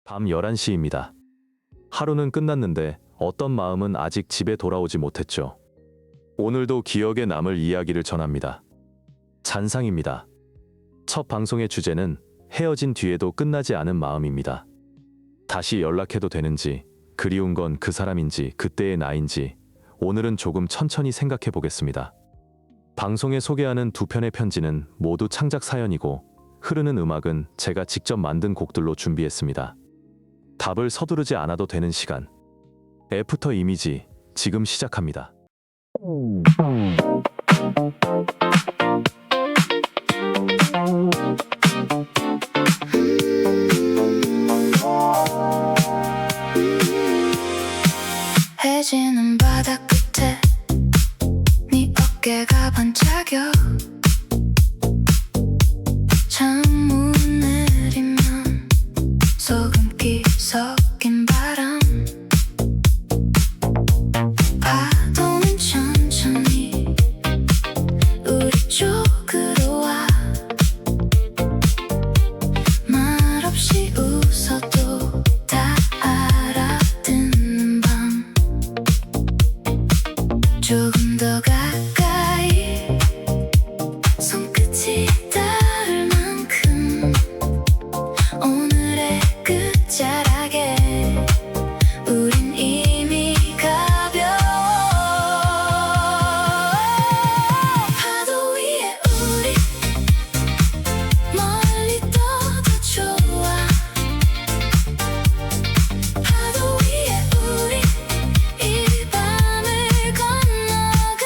밤 11시입니다. 하루는 끝났는데 어떤 마음은 아직 집에 돌아오지 못했죠. 오늘도 기억에 남을 이야기를 전합니다. 잔상입니다. 첫 방송의 주제는 헤어진 뒤에도 끝나지 않은 마음입니다. 다시 연락해도 되는지, 그리운 건 그 사람인지, 그때의 나인지, 오늘은 조금 천천히 생각해 보겠습니다. 방송에 소개하는 두 편의 편지는 모두 창작 사연이고, 흐르는 음악은 제가 직접 만든 곡들로 준비했습니다. 답을 서두르지 않아도 되는 시간. 애프터 이미지, 지금 시작합니다. 해지는 바다 끝에 네 어깨가 반짝여 창문 내리면 소금기 섞인 바람 파도는 천천히 우리 쪽으로 와 말없이 웃어도 다 알아듣는 밤 조금 더 가까이 손끝이 닿을 만큼 오늘의 끝자락에 우린 이미 가벼워 파도 위에 우리 멀리 떠도 좋아 파도 위에 우리 이 밤을 건너가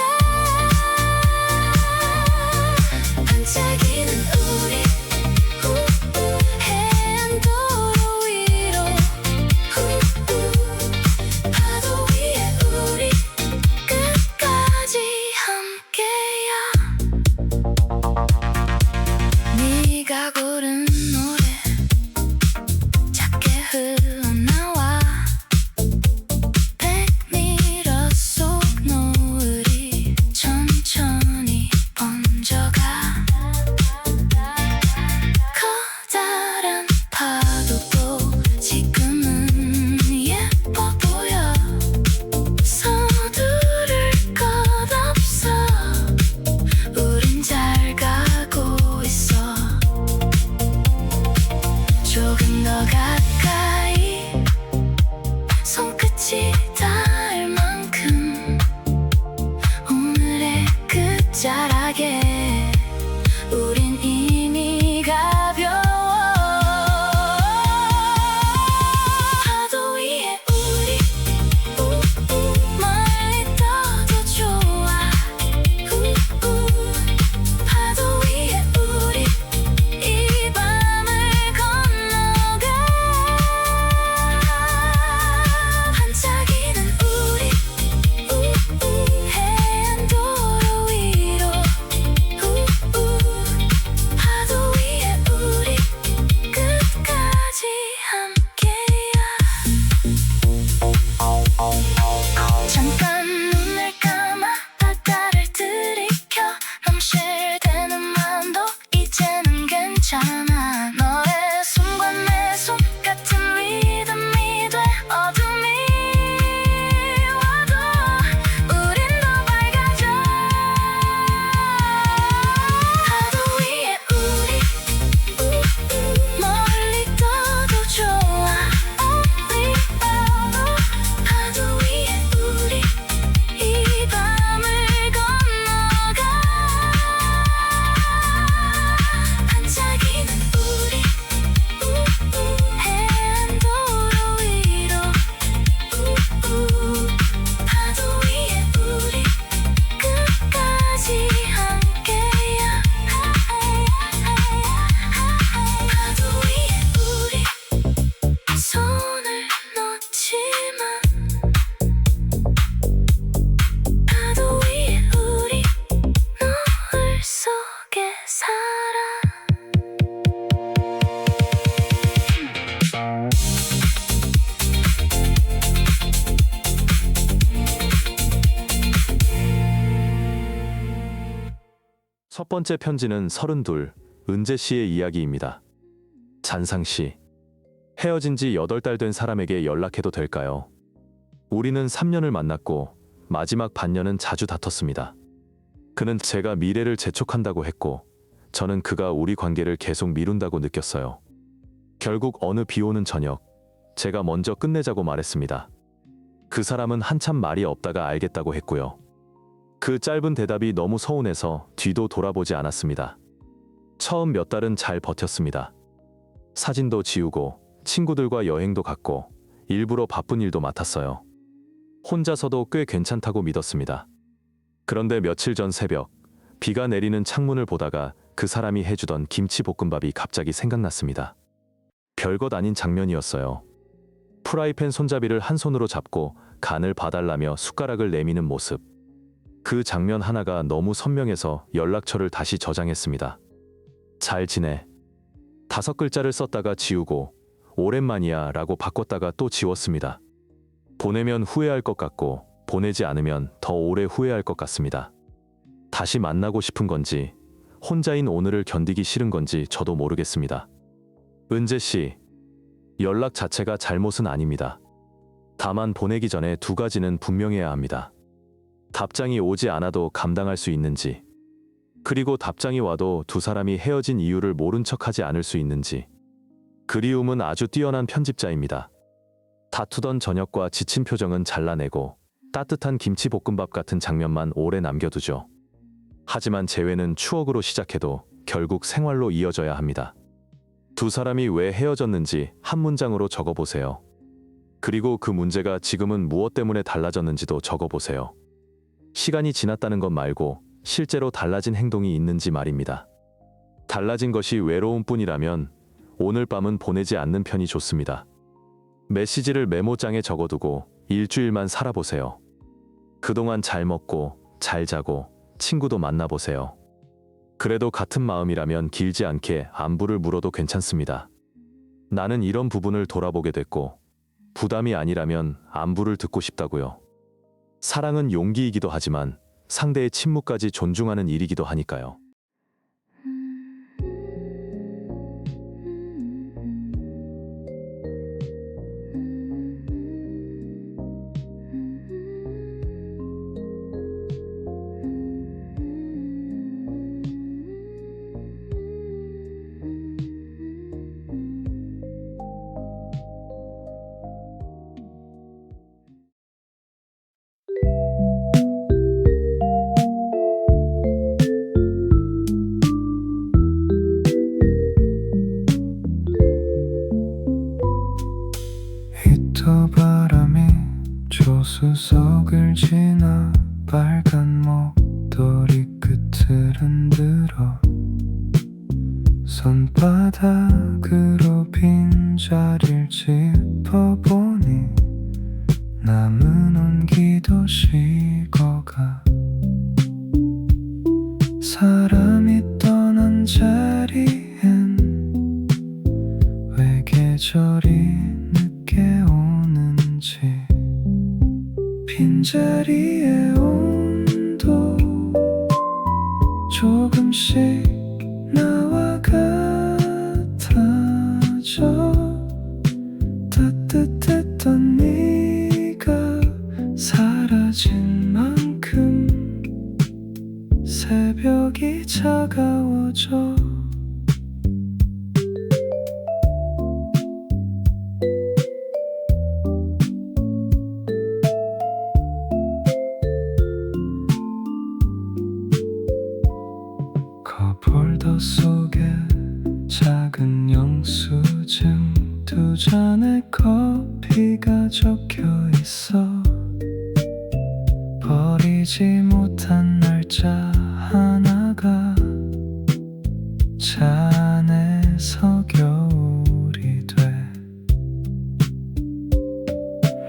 반짝이는 우리 해안도로 위로 파도 위에 우리 끝까지 함께야 네가 고른 노래 작게 흘러나와 백미러 속 노을이 천천히 번져가 커다란 파도도 지금은 예뻐 보여 서두를 것 없어 우린 잘 가고 있어 조금 더 가까이 손끝이 닿을 만큼 오늘의 끝자락에 우린 이미 가벼워 파도 위에 우리 멀리 떠도 좋아 파도 위에 우리 이 밤을 건너가 반짝이는 우리 해안도로 위로 파도 위에 우리 끝까지 함께야 잠깐 눈을 감아 바다를 들이켜 넘실대는 맘도 이제는 괜찮아 너의 손과 내 손 같은 리듬이 돼 어둠이 와도 우린 더 밝아져 파도 위에 우리 멀리 떠도 좋아 파도 위에 우리 이 밤을 건너가 반짝이는 우리 해안도로 위로 파도 위에 우리 끝까지 함께야 파도 위에 우리 손을 놓지마 파도 위에 우리 노을 속에 살아 첫 번째 편지는 32, 은재 씨의 이야기입니다. 잔상 씨. 헤어진 지 8달 된 사람에게 연락해도 될까요? 우리는 3년을 만났고 마지막 반년은 자주 다퉜습니다. 그는 제가 미래를 재촉한다고 했고 저는 그가 우리 관계를 계속 미룬다고 느꼈어요. 결국 어느 비 오는 저녁 제가 먼저 끝내자고 말했습니다. 그 사람은 한참 말이 없다가 알겠다고 했고요. 그 짧은 대답이 너무 서운해서 뒤도 돌아보지 않았습니다. 처음 몇 달은 잘 버텼습니다. 사진도 지우고 친구들과 여행도 갔고 일부러 바쁜 일도 맡았어요. 혼자서도 꽤 괜찮다고 믿었습니다. 그런데 며칠 전 새벽 비가 내리는 창문을 보다가 그 사람이 해주던 김치볶음밥이 갑자기 생각났습니다. 별것 아닌 장면이었어요. 프라이팬 손잡이를 한 손으로 잡고 간을 봐달라며 숟가락을 내미는 모습. 그 장면 하나가 너무 선명해서 연락처를 다시 저장했습니다. 잘 지내. 5글자를 썼다가 지우고 오랜만이야 라고 바꿨다가 또 지웠습니다. 보내면 후회할 것 같고 보내지 않으면 더 오래 후회할 것 같습니다. 다시 만나고 싶은 건지 혼자인 오늘을 견디기 싫은 건지 저도 모르겠습니다. 은재 씨, 연락 자체가 잘못은 아닙니다. 다만 보내기 전에 2가지는 분명해야 합니다. 답장이 오지 않아도 감당할 수 있는지, 그리고 답장이 와도 두 사람이 헤어진 이유를 모른 척하지 않을 수 있는지. 그리움은 아주 뛰어난 편집자입니다. 다투던 저녁과 지친 표정은 잘라내고 따뜻한 김치볶음밥 같은 장면만 오래 남겨두죠. 하지만 재회는 추억으로 시작해도 결국 생활로 이어져야 합니다. 두 사람이 왜 헤어졌는지 한 문장으로 적어보세요. 그리고 그 문제가 지금은 무엇 때문에 달라졌는지도 적어보세요. 시간이 지났다는 것 말고 실제로 달라진 행동이 있는지 말입니다. 달라진 것이 외로움뿐이라면 오늘 밤은 보내지 않는 편이 좋습니다. 메시지를 메모장에 적어두고 일주일만 살아보세요. 그동안 잘 먹고 잘 자고 친구도 만나보세요. 그래도 같은 마음이라면 길지 않게 안부를 물어도 괜찮습니다. 나는 이런 부분을 돌아보게 됐고 부담이 아니라면 안부를 듣고 싶다고요. 사랑은 용기이기도 하지만 상대의 침묵까지 존중하는 일이기도 하니까요. 또 바람이 조수석을 지나 빨간 목도리 끝을 흔들어 손바닥으로 빈자리를 짚어보니 남은 온기도 식어가 사람이 떠난 자리엔 왜 계절이 늦게 오는지 빈자리의 온도 조금씩 나와 같아져 따뜻했던 네가 사라진 만큼 새벽이 차가워져 컵홀더 속에 작은 영수증 2잔의 커피가 적혀 있어 버리지 못한 날짜 하나가 차 안에서 겨울이 돼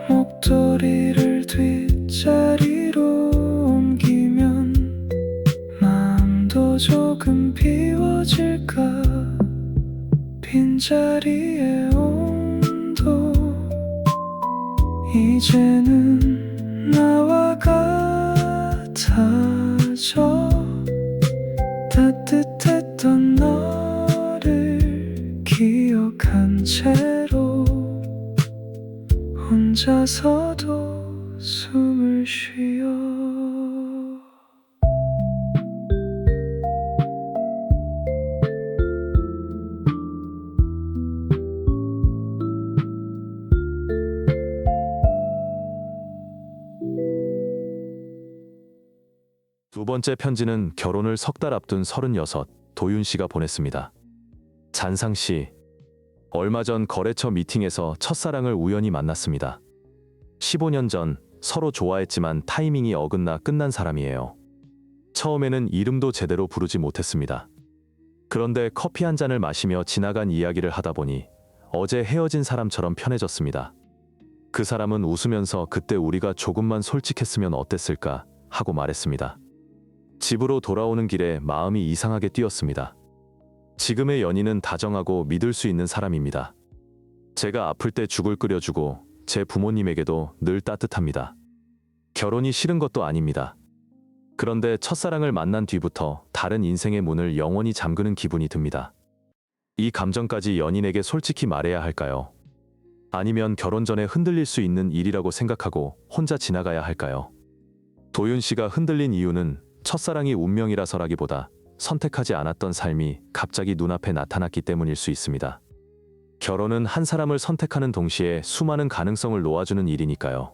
목도리를 뒷자리로 옮기면 마음도 조금 비워질까 빈자리의 온도 이제는 나와 같아져 따뜻했던 너를 기억한 채로 혼자서도 숨을 쉬어 두 번째 편지는 결혼을 석 달 앞둔 36 도윤 씨가 보냈습니다. 잔상 씨, 얼마 전 거래처 미팅에서 첫사랑을 우연히 만났습니다. 15년 전 서로 좋아했지만 타이밍이 어긋나 끝난 사람이에요. 처음에는 이름도 제대로 부르지 못했습니다. 그런데 커피 한 잔을 마시며 지나간 이야기를 하다 보니 어제 헤어진 사람처럼 편해졌습니다. 그 사람은 웃으면서 그때 우리가 조금만 솔직했으면 어땠을까 하고 말했습니다. 집으로 돌아오는 길에 마음이 이상하게 뛰었습니다. 지금의 연인은 다정하고 믿을 수 있는 사람입니다. 제가 아플 때 죽을 끓여주고 제 부모님에게도 늘 따뜻합니다. 결혼이 싫은 것도 아닙니다. 그런데 첫사랑을 만난 뒤부터 다른 인생의 문을 영원히 잠그는 기분이 듭니다. 이 감정까지 연인에게 솔직히 말해야 할까요? 아니면 결혼 전에 흔들릴 수 있는 일이라고 생각하고 혼자 지나가야 할까요? 도윤 씨가 흔들린 이유는 첫사랑이 운명이라서라기보다 선택하지 않았던 삶이 갑자기 눈앞에 나타났기 때문일 수 있습니다. 결혼은 한 사람을 선택하는 동시에 수많은 가능성을 놓아주는 일이니까요.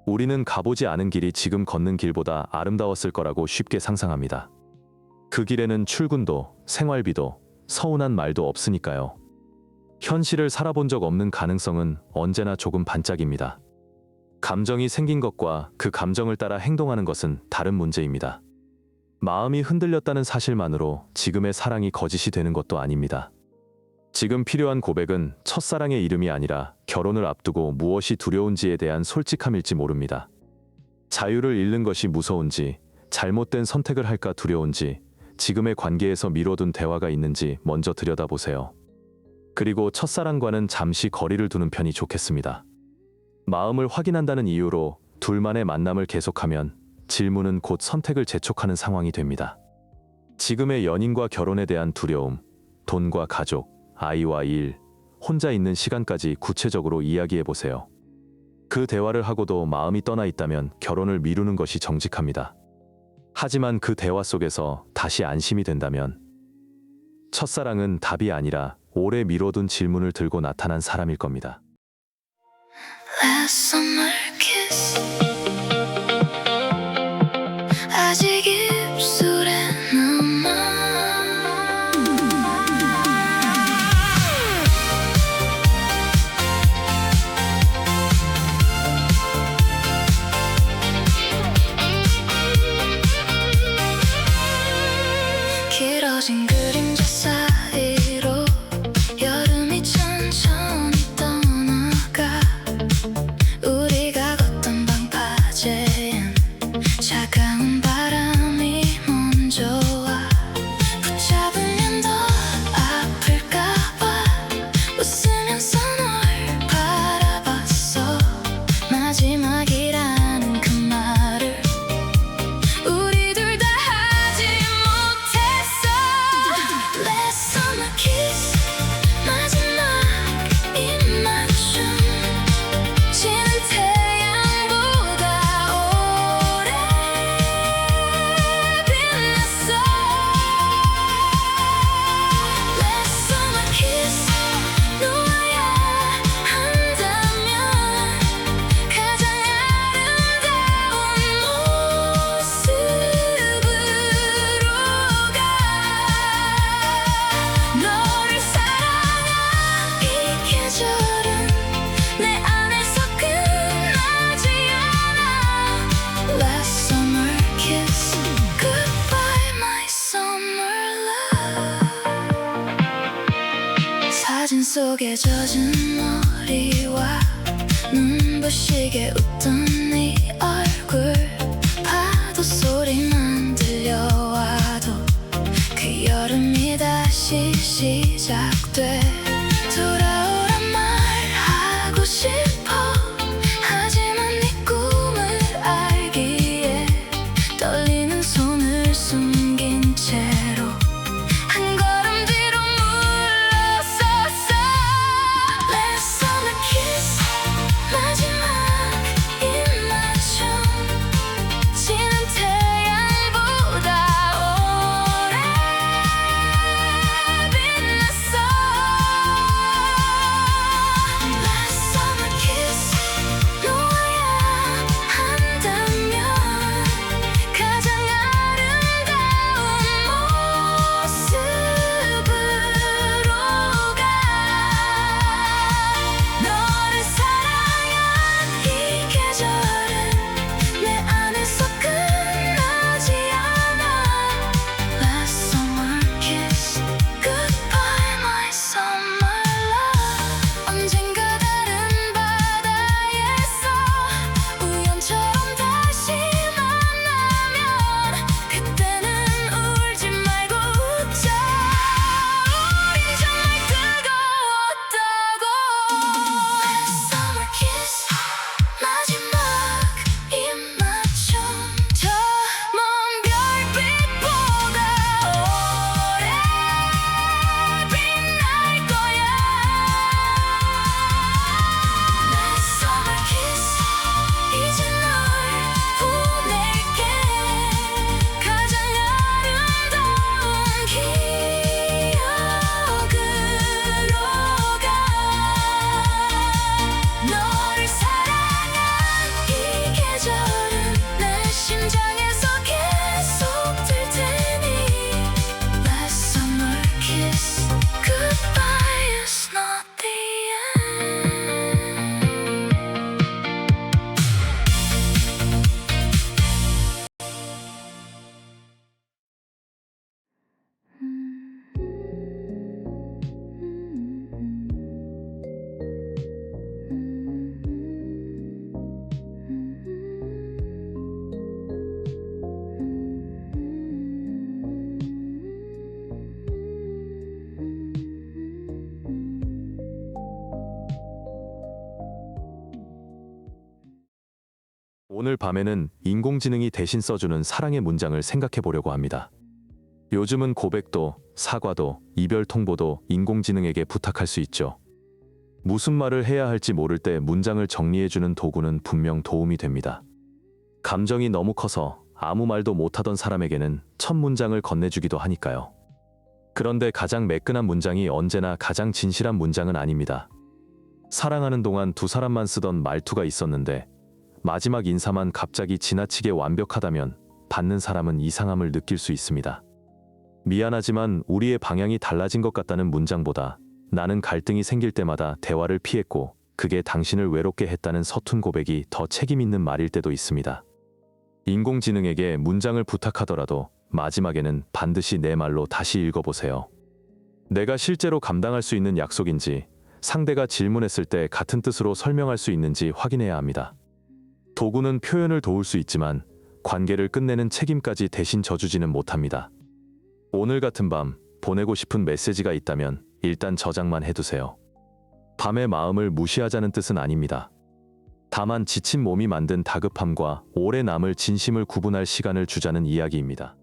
우리는 가보지 않은 길이 지금 걷는 길보다 아름다웠을 거라고 쉽게 상상합니다. 그 길에는 출근도, 생활비도, 서운한 말도 없으니까요. 현실을 살아본 적 없는 가능성은 언제나 조금 반짝입니다. 감정이 생긴 것과 그 감정을 따라 행동하는 것은 다른 문제입니다. 마음이 흔들렸다는 사실만으로 지금의 사랑이 거짓이 되는 것도 아닙니다. 지금 필요한 고백은 첫사랑의 이름이 아니라 결혼을 앞두고 무엇이 두려운지에 대한 솔직함일지 모릅니다. 자유를 잃는 것이 무서운지, 잘못된 선택을 할까 두려운지, 지금의 관계에서 미뤄둔 대화가 있는지 먼저 들여다보세요. 그리고 첫사랑과는 잠시 거리를 두는 편이 좋겠습니다. 마음을 확인한다는 이유로 둘만의 만남을 계속하면 질문은 곧 선택을 재촉하는 상황이 됩니다. 지금의 연인과 결혼에 대한 두려움, 돈과 가족, 아이와 일, 혼자 있는 시간까지 구체적으로 이야기해보세요. 그 대화를 하고도 마음이 떠나 있다면 결혼을 미루는 것이 정직합니다. 하지만 그 대화 속에서 다시 안심이 된다면 첫사랑은 답이 아니라 오래 미뤄둔 질문을 들고 나타난 사람일 겁니다. Last summer kiss 아직 입술에 남아 길어진 그림자 사이로 여름이 천천히 떠나가 우리가 걷던 방파제엔 차가운 바람이 먼저 와 붙잡으면 더 아플까봐 웃으면서 널 바라봤어 마지막이라는 그 말을 우리 둘 다 하지 못했어 Last summer kiss 마지막 입맞춤 지는 태양보다 오래 빛났어 Last summer kiss 놓아야 한다면 가장 아름다운 모습으로 가 너를 사랑한 이 계절은 내 안에서 끝나지 않아 Last summer kiss Goodbye my summer love 사진 속에 젖은 머리와 눈부시게 웃던 네 얼굴 파도 소리만 들려와도 그 여름이 다시 시작돼 돌아오란 말 하고 싶어 하지만 네 꿈을 알기에 떨리는 손을 숨긴 채로 한 걸음 뒤로 물러섰어 Last summer kiss 마지막 오늘 밤에는 인공지능이 대신 써주는 사랑의 문장을 생각해 보려고 합니다. 요즘은 고백도, 사과도, 이별 통보도 인공지능에게 부탁할 수 있죠. 무슨 말을 해야 할지 모를 때 문장을 정리해주는 도구는 분명 도움이 됩니다. 감정이 너무 커서 아무 말도 못하던 사람에게는 첫 문장을 건네주기도 하니까요. 그런데 가장 매끈한 문장이 언제나 가장 진실한 문장은 아닙니다. 사랑하는 동안 두 사람만 쓰던 말투가 있었는데 마지막 인사만 갑자기 지나치게 완벽하다면 받는 사람은 이상함을 느낄 수 있습니다. 미안하지만 우리의 방향이 달라진 것 같다는 문장보다 나는 갈등이 생길 때마다 대화를 피했고 그게 당신을 외롭게 했다는 서툰 고백이 더 책임 있는 말일 때도 있습니다. 인공지능에게 문장을 부탁하더라도 마지막에는 반드시 내 말로 다시 읽어보세요. 내가 실제로 감당할 수 있는 약속인지, 상대가 질문했을 때 같은 뜻으로 설명할 수 있는지 확인해야 합니다. 도구는 표현을 도울 수 있지만 관계를 끝내는 책임까지 대신 져주지는 못합니다. 오늘 같은 밤 보내고 싶은 메시지가 있다면 일단 저장만 해두세요. 밤의 마음을 무시하자는 뜻은 아닙니다. 다만 지친 몸이 만든 다급함과 오래 남을 진심을 구분할 시간을 주자는 이야기입니다.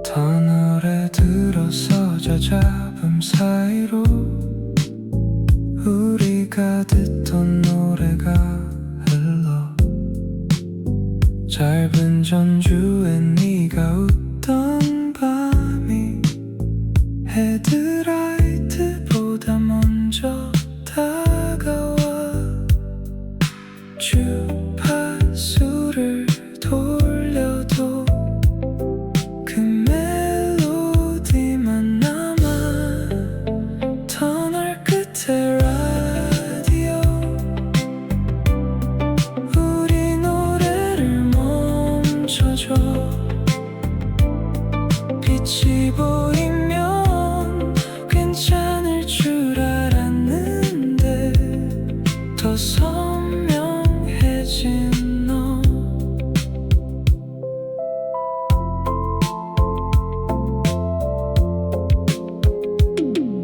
더 노래 들어서 저 잡음 사이로 우리가 듣던 노래가 흘러 짧은 전주에 네가 웃던 밤이 헤드라이트보다 먼저 다가와 주파수를 돌려도 그 멜로디만 남아 터널 끝에 라디오 우리 노래를 멈춰줘 빛이 보이면 괜찮을 줄 알았는데 더 선명해진 너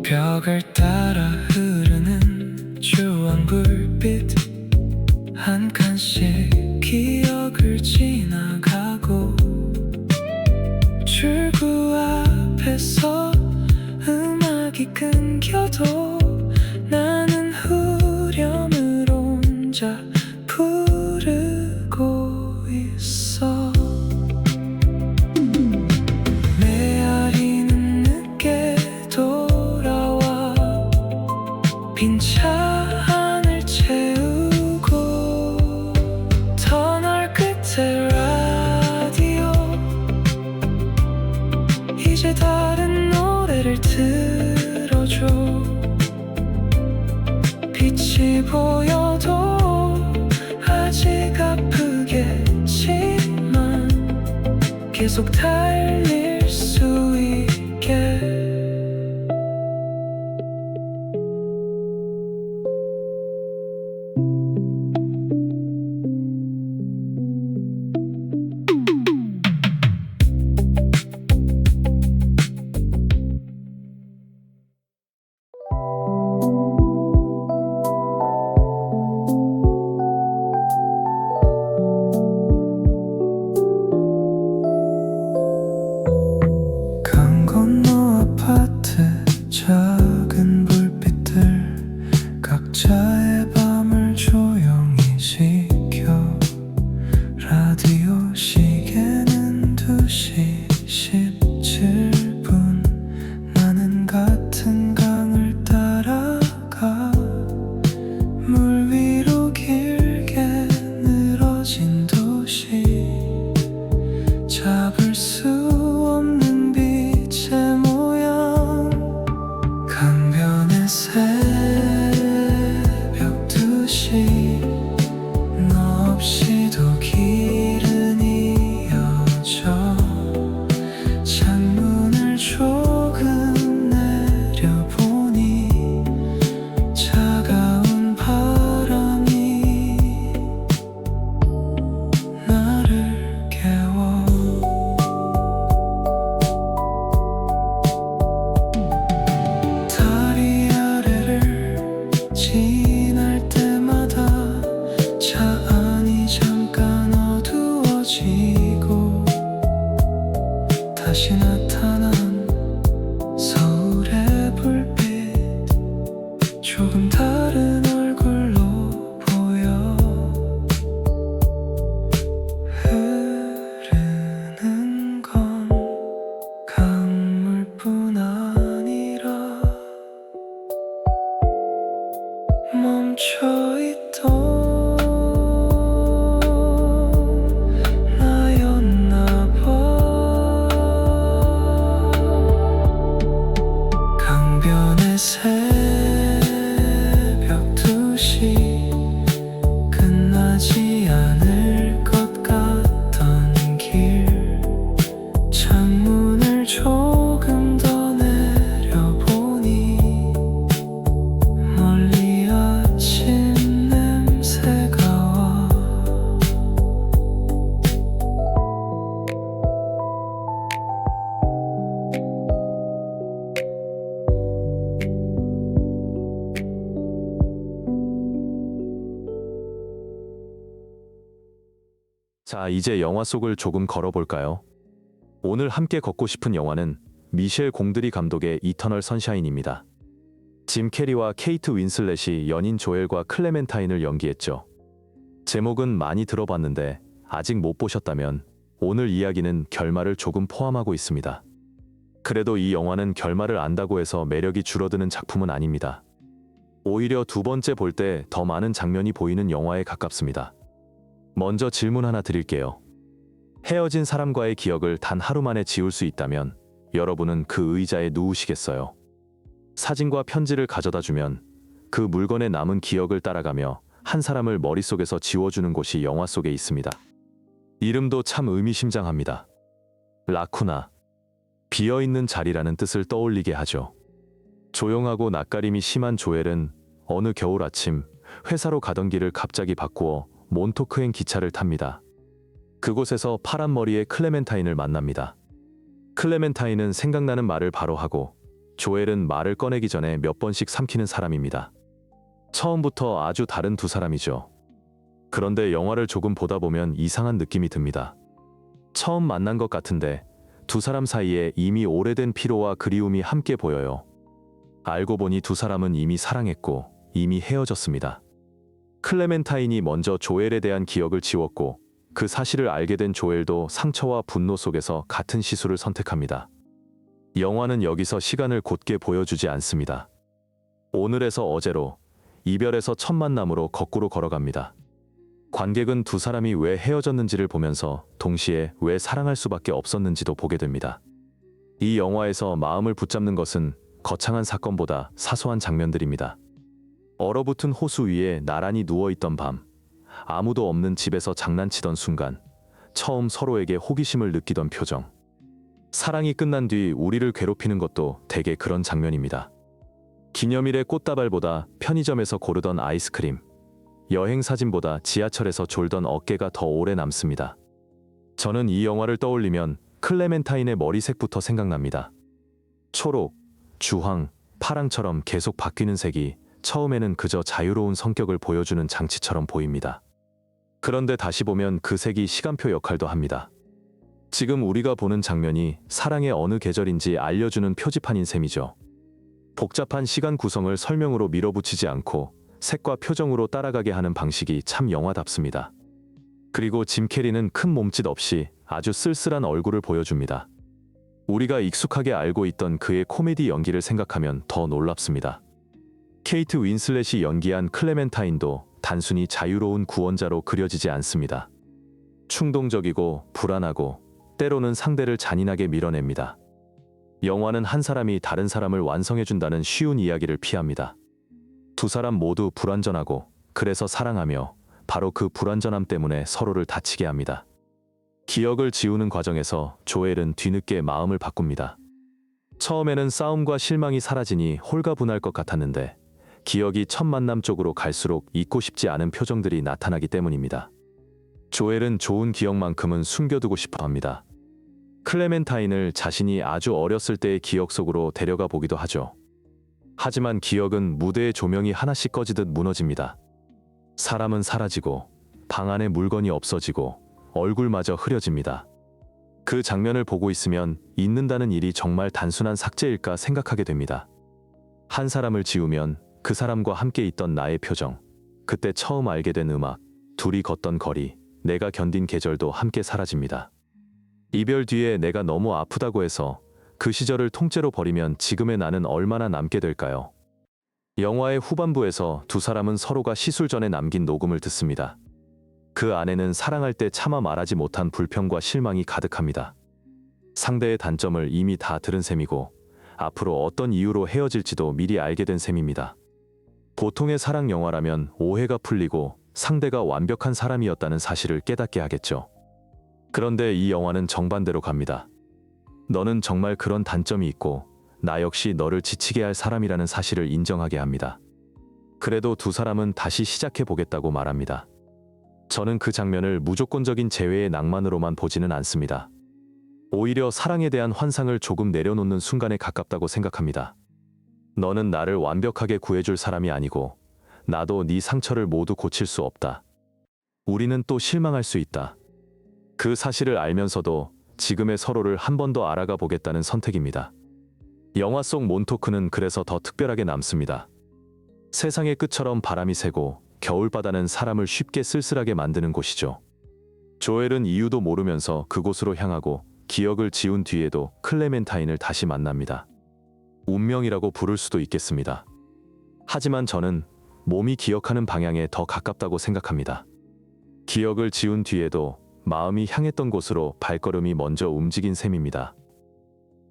벽을 따라 흐르는 주황불빛 한 칸씩 기억을 지나가고 출구 앞에서 음악이 끊겨도 나는 후렴을 혼자 부르고 있어 메아리는 늦게 돌아와 빈 차 안을 채우고 터널 끝에 라디오 이제 다른 노래를 들어줘 빛이 보여도 아직 아프겠지만 계속 달릴 수 있게 강 건너 아파트 작은 불빛들 각자의 밤을 조용히 지켜 라디오 시계는 2시 17분 나는 같은 강을 따라가 물 위로 길게 늘어진 도시 잡을 수 없는 빛의 모양 강변의 새벽 2시 너 없이도 길은 이어져 창문을 조금 내려보니 차가운 바람이 나를 깨워 나였나 봐. 강변의 새벽 2시 끝나지 않을 것 같던 길 창문을 조금 더 내려보니 멀리 아침 냄새가 와. 자, 이제 영화 속을 조금 걸어볼까요? 오늘 함께 걷고 싶은 영화는 미셸 공드리 감독의 이터널 선샤인입니다. 짐 캐리와 케이트 윈슬렛이 연인 조엘과 클레멘타인을 연기했죠. 제목은 많이 들어봤는데 아직 못 보셨다면 오늘 이야기는 결말을 조금 포함하고 있습니다. 그래도 이 영화는 결말을 안다고 해서 매력이 줄어드는 작품은 아닙니다. 오히려 두 번째 볼 때 더 많은 장면이 보이는 영화에 가깝습니다. 먼저 질문 하나 드릴게요. 헤어진 사람과의 기억을 단 하루 만에 지울 수 있다면 여러분은 그 의자에 누우시겠어요? 사진과 편지를 가져다 주면 그 물건에 남은 기억을 따라가며 한 사람을 머릿속에서 지워주는 곳이 영화 속에 있습니다. 이름도 참 의미심장합니다. 라쿠나. 비어있는 자리라는 뜻을 떠올리게 하죠. 조용하고 낯가림이 심한 조엘은 어느 겨울 아침 회사로 가던 길을 갑자기 바꾸어 몬토크행 기차를 탑니다. 그곳에서 파란 머리의 클레멘타인을 만납니다. 클레멘타인은 생각나는 말을 바로 하고 조엘은 말을 꺼내기 전에 몇 번씩 삼키는 사람입니다. 처음부터 아주 다른 두 사람이죠. 그런데 영화를 조금 보다 보면 이상한 느낌이 듭니다. 처음 만난 것 같은데 두 사람 사이에 이미 오래된 피로와 그리움이 함께 보여요. 알고 보니 두 사람은 이미 사랑했고 이미 헤어졌습니다. 클레멘타인이 먼저 조엘에 대한 기억을 지웠고 그 사실을 알게 된 조엘도 상처와 분노 속에서 같은 시술을 선택합니다. 영화는 여기서 시간을 곧게 보여주지 않습니다. 오늘에서 어제로, 이별에서 첫 만남으로 거꾸로 걸어갑니다. 관객은 두 사람이 왜 헤어졌는지를 보면서 동시에 왜 사랑할 수밖에 없었는지도 보게 됩니다. 이 영화에서 마음을 붙잡는 것은 거창한 사건보다 사소한 장면들입니다. 얼어붙은 호수 위에 나란히 누워있던 밤, 아무도 없는 집에서 장난치던 순간, 처음 서로에게 호기심을 느끼던 표정. 사랑이 끝난 뒤 우리를 괴롭히는 것도 대개 그런 장면입니다. 기념일의 꽃다발보다 편의점에서 고르던 아이스크림, 여행 사진보다 지하철에서 졸던 어깨가 더 오래 남습니다. 저는 이 영화를 떠올리면 클레멘타인의 머리색부터 생각납니다. 초록, 주황, 파랑처럼 계속 바뀌는 색이 처음에는 그저 자유로운 성격을 보여주는 장치처럼 보입니다. 그런데 다시 보면 그 색이 시간표 역할도 합니다. 지금 우리가 보는 장면이 사랑의 어느 계절인지 알려주는 표지판인 셈이죠. 복잡한 시간 구성을 설명으로 밀어붙이지 않고 색과 표정으로 따라가게 하는 방식이 참 영화답습니다. 그리고 짐 캐리는 큰 몸짓 없이 아주 쓸쓸한 얼굴을 보여줍니다. 우리가 익숙하게 알고 있던 그의 코미디 연기를 생각하면 더 놀랍습니다. 케이트 윈슬렛이 연기한 클레멘타인도 단순히 자유로운 구원자로 그려지지 않습니다. 충동적이고 불안하고 때로는 상대를 잔인하게 밀어냅니다. 영화는 한 사람이 다른 사람을 완성해준다는 쉬운 이야기를 피합니다. 두 사람 모두 불완전하고 그래서 사랑하며 바로 그 불완전함 때문에 서로를 다치게 합니다. 기억을 지우는 과정에서 조엘은 뒤늦게 마음을 바꿉니다. 처음에는 싸움과 실망이 사라지니 홀가분할 것 같았는데 기억이 첫 만남 쪽으로 갈수록 잊고 싶지 않은 표정들이 나타나기 때문입니다. 조엘은 좋은 기억만큼은 숨겨두고 싶어 합니다. 클레멘타인을 자신이 아주 어렸을 때의 기억 속으로 데려가 보기도 하죠. 하지만 기억은 무대의 조명이 하나씩 꺼지듯 무너집니다. 사람은 사라지고 방 안에 물건이 없어지고 얼굴마저 흐려집니다. 그 장면을 보고 있으면 잊는다는 일이 정말 단순한 삭제일까 생각하게 됩니다. 한 사람을 지우면 그 사람과 함께 있던 나의 표정, 그때 처음 알게 된 음악, 둘이 걷던 거리, 내가 견딘 계절도 함께 사라집니다. 이별 뒤에 내가 너무 아프다고 해서 그 시절을 통째로 버리면 지금의 나는 얼마나 남게 될까요? 영화의 후반부에서 두 사람은 서로가 시술 전에 남긴 녹음을 듣습니다. 그 안에는 사랑할 때 차마 말하지 못한 불평과 실망이 가득합니다. 상대의 단점을 이미 다 들은 셈이고 앞으로 어떤 이유로 헤어질지도 미리 알게 된 셈입니다. 보통의 사랑 영화라면 오해가 풀리고 상대가 완벽한 사람이었다는 사실을 깨닫게 하겠죠. 그런데 이 영화는 정반대로 갑니다. 너는 정말 그런 단점이 있고 나 역시 너를 지치게 할 사람이라는 사실을 인정하게 합니다. 그래도 두 사람은 다시 시작해 보겠다고 말합니다. 저는 그 장면을 무조건적인 재회의 낭만으로만 보지는 않습니다. 오히려 사랑에 대한 환상을 조금 내려놓는 순간에 가깝다고 생각합니다. 너는 나를 완벽하게 구해줄 사람이 아니고 나도 네 상처를 모두 고칠 수 없다. 우리는 또 실망할 수 있다. 그 사실을 알면서도 지금의 서로를 한 번 더 알아가 보겠다는 선택입니다. 영화 속 몬토크는 그래서 더 특별하게 남습니다. 세상의 끝처럼 바람이 세고 겨울바다는 사람을 쉽게 쓸쓸하게 만드는 곳이죠. 조엘은 이유도 모르면서 그곳으로 향하고 기억을 지운 뒤에도 클레멘타인을 다시 만납니다. 운명이라고 부를 수도 있겠습니다. 하지만 저는 몸이 기억하는 방향에 더 가깝다고 생각합니다. 기억을 지운 뒤에도 마음이 향했던 곳으로 발걸음이 먼저 움직인 셈입니다.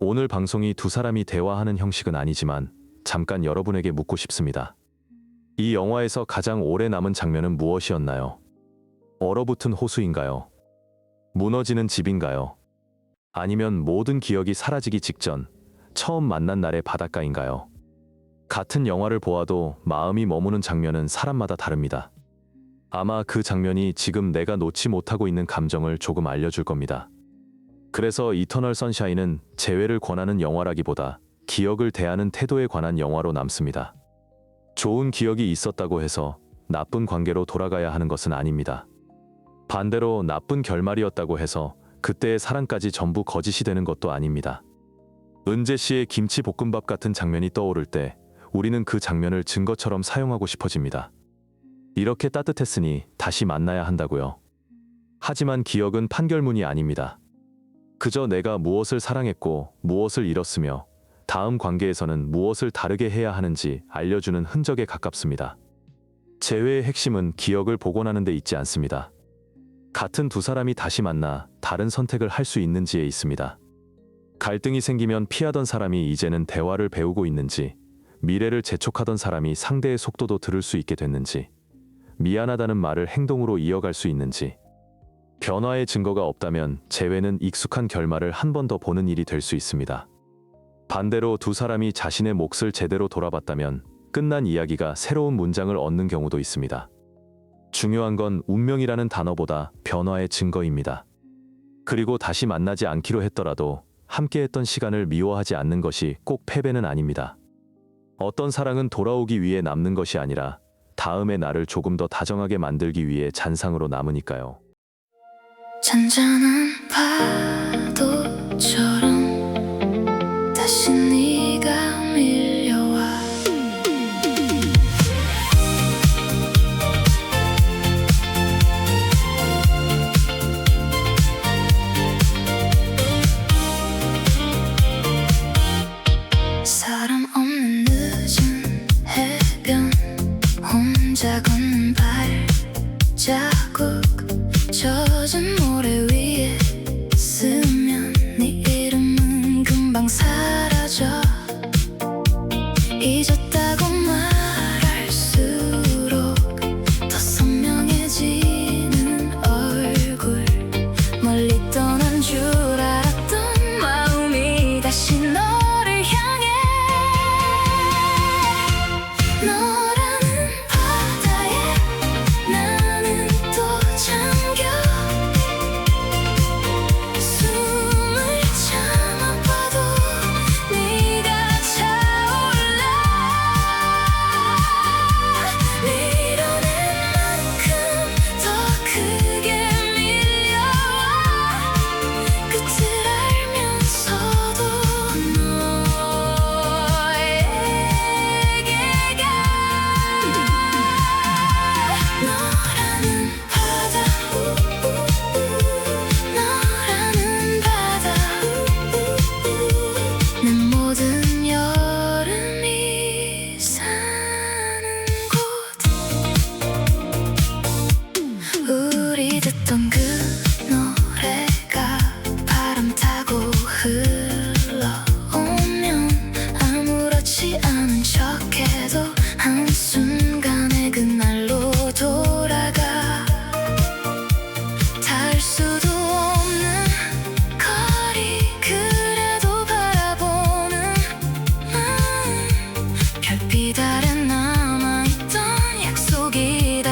오늘 방송이 두 사람이 대화하는 형식은 아니지만 잠깐 여러분에게 묻고 싶습니다. 이 영화에서 가장 오래 남은 장면은 무엇이었나요? 얼어붙은 호수인가요? 무너지는 집인가요? 아니면 모든 기억이 사라지기 직전 처음 만난 날의 바닷가인가요? 같은 영화를 보아도 마음이 머무는 장면은 사람마다 다릅니다. 아마 그 장면이 지금 내가 놓지 못하고 있는 감정을 조금 알려줄 겁니다. 그래서 이터널 선샤인은 재회를 권하는 영화라기보다 기억을 대하는 태도에 관한 영화로 남습니다. 좋은 기억이 있었다고 해서 나쁜 관계로 돌아가야 하는 것은 아닙니다. 반대로 나쁜 결말이었다고 해서 그때의 사랑까지 전부 거짓이 되는 것도 아닙니다. 은재 씨의 김치볶음밥 같은 장면이 떠오를 때 우리는 그 장면을 증거처럼 사용하고 싶어집니다. 이렇게 따뜻했으니 다시 만나야 한다고요. 하지만 기억은 판결문이 아닙니다. 그저 내가 무엇을 사랑했고 무엇을 잃었으며 다음 관계에서는 무엇을 다르게 해야 하는지 알려주는 흔적에 가깝습니다. 재회의 핵심은 기억을 복원하는 데 있지 않습니다. 같은 두 사람이 다시 만나 다른 선택을 할 수 있는지에 있습니다. 갈등이 생기면 피하던 사람이 이제는 대화를 배우고 있는지, 미래를 재촉하던 사람이 상대의 속도도 들을 수 있게 됐는지, 미안하다는 말을 행동으로 이어갈 수 있는지. 변화의 증거가 없다면 재회는 익숙한 결말을 한 번 더 보는 일이 될 수 있습니다. 반대로 두 사람이 자신의 몫을 제대로 돌아봤다면 끝난 이야기가 새로운 문장을 얻는 경우도 있습니다. 중요한 건 운명이라는 단어보다 변화의 증거입니다. 그리고 다시 만나지 않기로 했더라도 함께했던 시간을 미워하지 않는 것이 꼭 패배는 아닙니다. 어떤 사랑은 돌아오기 위해 남는 것이 아니라 다음의 나를 조금 더 다정하게 만들기 위해 잔상으로 남으니까요. 잔잔한 파도처럼 다시 네가 밀려와 사람 없는 늦은 해변 혼자 걷는 발자국 젖은 모래 위에 쓰면 네 이름은 금방 사라져 잊었다고 말할수록 더 선명해지는 얼굴 멀리 떠난 줄 알았던 마음이 다시 너를 향해 너라는 바다에 나는 또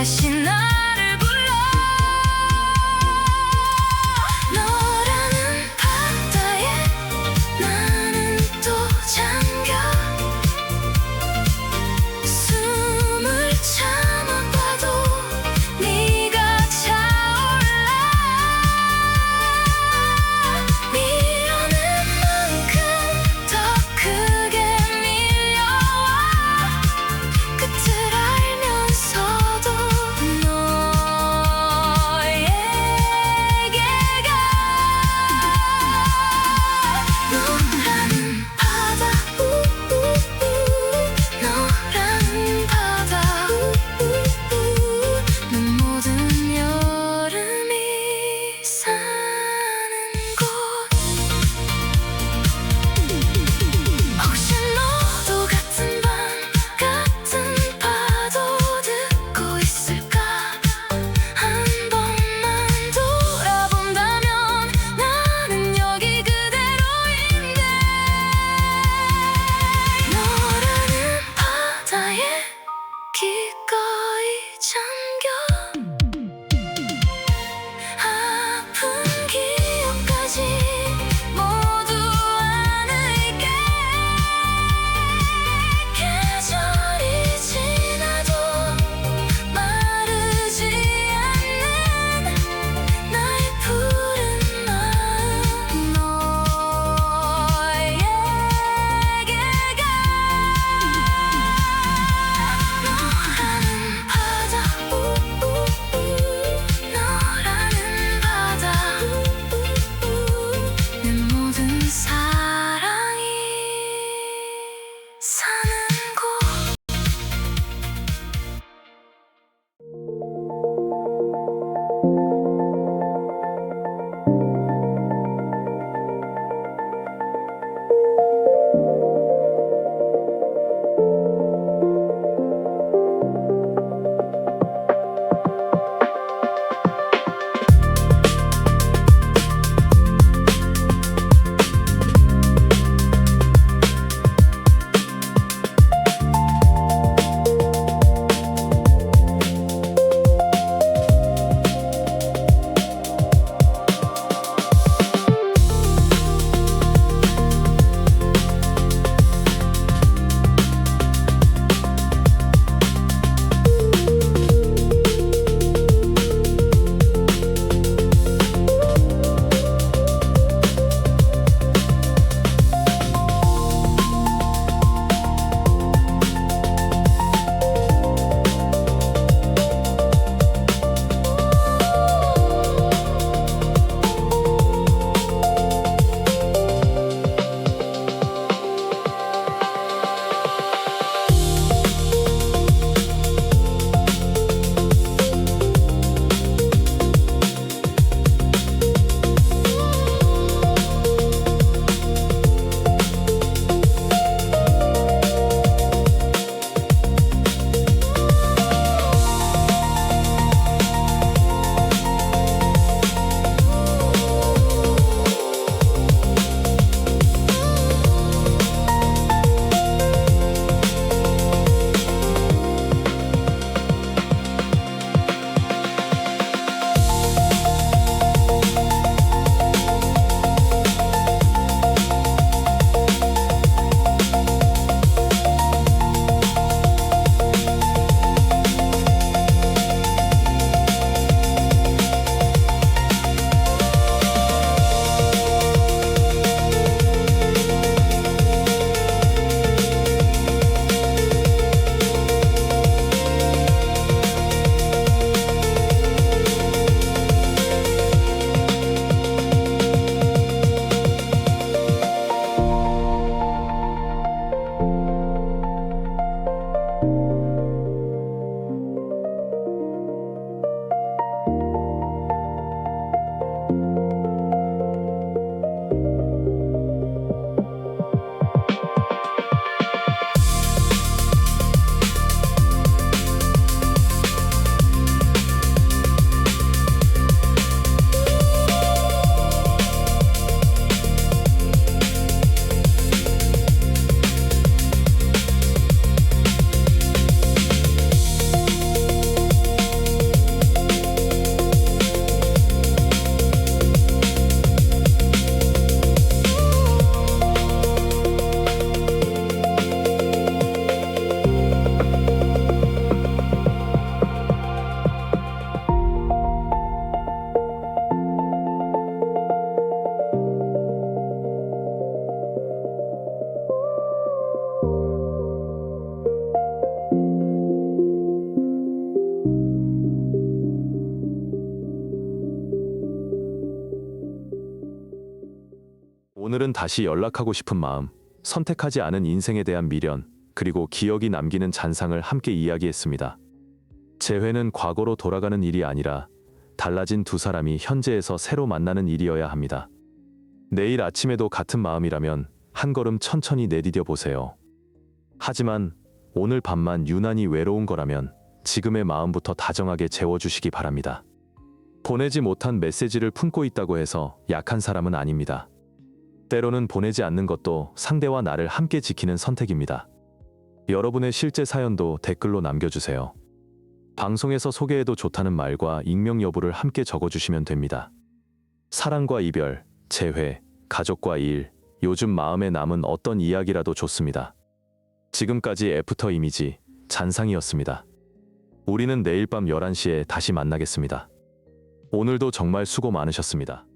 다시 나를 불러 너라는 바다에 나는 또 잠겨 숨을 참아봐도 네가 차올라 밀어낸 만큼 더 크게 밀려와 끝을 알면서도 너 오늘은 다시 연락하고 싶은 마음, 선택하지 않은 인생에 대한 미련, 그리고 기억이 남기는 잔상을 함께 이야기했습니다. 재회는 과거로 돌아가는 일이 아니라 달라진 두 사람이 현재에서 새로 만나는 일이어야 합니다. 내일 아침에도 같은 마음이라면 한 걸음 천천히 내디뎌 보세요. 하지만 오늘 밤만 유난히 외로운 거라면 지금의 마음부터 다정하게 재워주시기 바랍니다. 보내지 못한 메시지를 품고 있다고 해서 약한 사람은 아닙니다. 때로는 보내지 않는 것도 상대와 나를 함께 지키는 선택입니다. 여러분의 실제 사연도 댓글로 남겨주세요. 방송에서 소개해도 좋다는 말과 익명 여부를 함께 적어주시면 됩니다. 사랑과 이별, 재회, 가족과 일, 요즘 마음에 남은 어떤 이야기라도 좋습니다. 지금까지 애프터 이미지 잔상이었습니다. 우리는 내일 밤 11시에 다시 만나겠습니다. 오늘도 정말 수고 많으셨습니다.